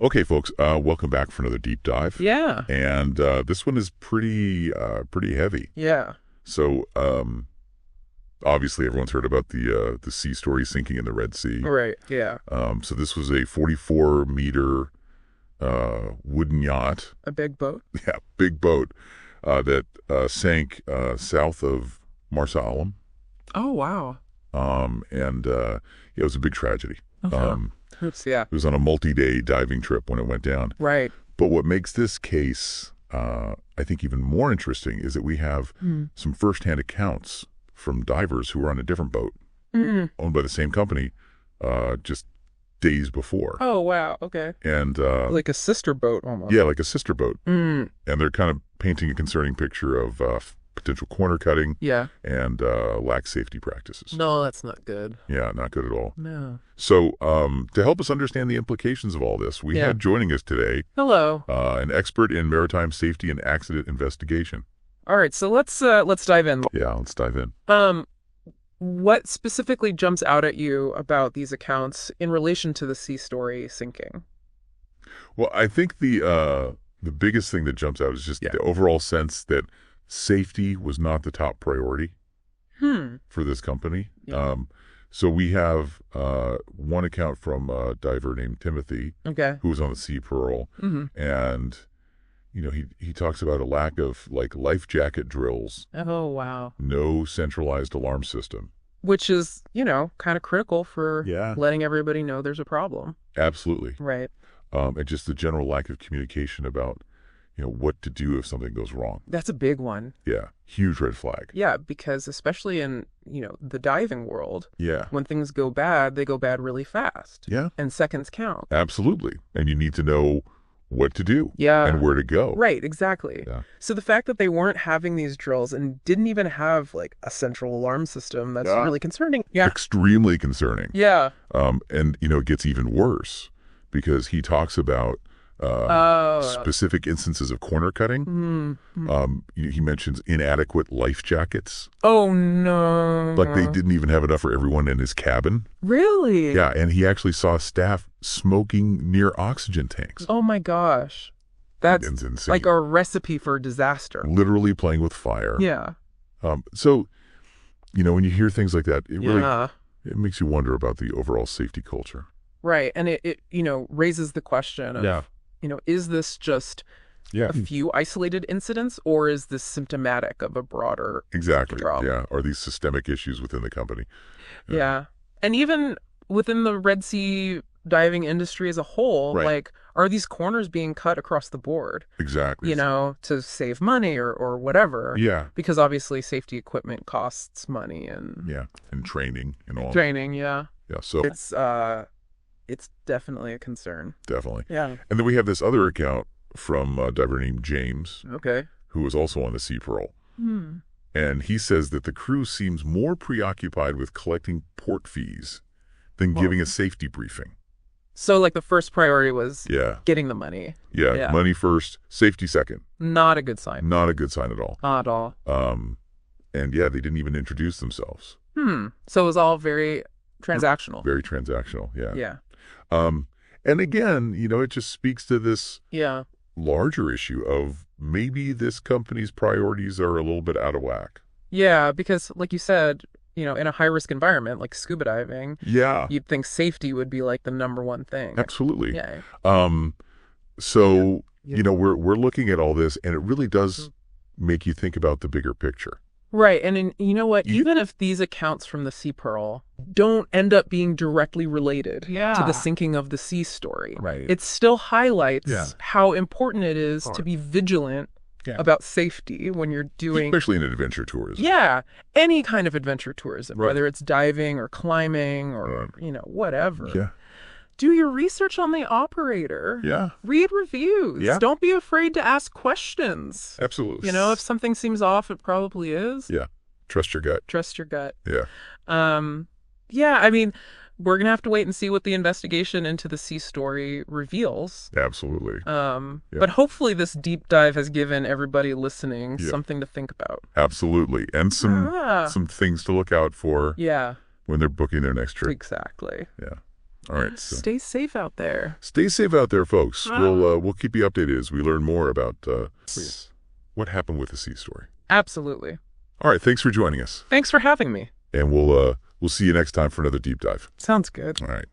Okay, folks, welcome back for another deep dive. Yeah. And this one is pretty heavy. Yeah. So, obviously, everyone's heard about the sea story sinking in the Red Sea. Right. Yeah. So this was a 44-meter wooden yacht. A big boat. Yeah, big boat that sank south of Marsa Alam. Oh, wow. Yeah, it was a big tragedy. Okay. Oops, yeah. It was on a multi-day diving trip when it went down. Right. But what makes this case, I think, even more interesting is that we have some firsthand accounts from divers who were on a different boat owned by the same company just days before. Oh, wow. Okay. And Like a sister boat almost. yeah, like a sister boat. And they're kind of painting a concerning picture of potential corner cutting Yeah. and lax safety practices. No, that's not good. Yeah, not good at all. No. So to help us understand the implications of all this, we had joining us today Hello. an expert in maritime safety and accident investigation. All right. So let's dive in. Yeah, let's dive in. What specifically jumps out at you about these accounts in relation to the Sea Story sinking? Well, I think the biggest thing that jumps out is just the overall sense that safety was not the top priority for this company. Yeah. So we have one account from a diver named Timothy, Okay. who was on the Sea Pearl, and he talks about a lack of life jacket drills, Oh, wow. no centralized alarm system. Which is, kind of critical for Yeah. letting everybody know there's a problem. Absolutely. Right. And just the general lack of communication about what to do if something goes wrong. That's a big one. Yeah, huge red flag. Yeah, because especially in, the diving world, Yeah. when things go bad, they go bad really fast. Yeah, And seconds count. absolutely. And you need to know what to do Yeah. and where to go. Right, exactly. Yeah. So the fact that they weren't having these drills and didn't even have a central alarm system, that's Yeah. really concerning. Yeah. Extremely concerning. Yeah. And it gets even worse because he talks about specific instances of corner cutting. He mentions inadequate life jackets. Oh, no. Like they didn't even have enough for everyone in his cabin. Really? Yeah, and he actually saw staff smoking near oxygen tanks. Oh, my gosh. That's It's insane. like a recipe for disaster. Literally playing with fire. Yeah. So, when you hear things like that, it really Yeah. it makes you wonder about the overall safety culture. Right. And it raises the question of, is this just a few isolated incidents, or is this symptomatic of a broader Exactly. problem? Yeah. Are these systemic issues within the company? Yeah. And even within the Red Sea diving industry as a whole, Right. are these corners being cut across the board, Exactly. to save money or whatever? Yeah. Because obviously safety equipment costs money and Yeah. And training and all. training. Yeah. Yeah. So It's definitely a concern. definitely. Yeah. And then we have this other account from a diver named James, Okay. who was also on the Sea Pearl. And he says that the crew seems more preoccupied with collecting port fees than giving a safety briefing. So the first priority was Yeah. getting the money. Yeah. Yeah. Money first, safety second. Not a good sign. Not a good sign at all. Not at all. And yeah, they didn't even introduce themselves. So it was all very transactional. Very transactional. Yeah. Yeah. And again, it just speaks to this Yeah. larger issue of maybe this company's priorities are a little bit out of whack. Yeah, because like you said, in a high-risk environment like scuba diving, Yeah. you'd think safety would be the number one thing. Absolutely. Yeah. So, Yeah. we're looking at all this and it really does make you think about the bigger picture. Right. And you know what? Even if these accounts from the Sea Pearl don't end up being directly related to the sinking of the Sea Story, Right. it still highlights Yeah. how important it is to be vigilant about safety when you're doing, Especially in adventure tourism. any kind of adventure tourism, Right. whether it's diving or climbing or, whatever. Yeah. Do your research on the operator. Yeah. Read reviews. Yeah. Don't be afraid to ask questions. Absolutely. If something seems off, it probably is. Yeah. Trust your gut. Trust your gut. Yeah. Yeah, I mean, we're going to have to wait and see what the investigation into the Sea Story reveals. Absolutely. But hopefully this deep dive has given everybody listening something to think about. Absolutely. And some things to look out for Yeah, when they're booking their next trip. exactly. Yeah. All right. So. Stay safe out there. Stay safe out there, folks. We'll keep you updated as we learn more about what happened with the sea story. Absolutely. All right. Thanks for joining us. Thanks for having me. And we'll see you next time for another deep dive. Sounds good. All right.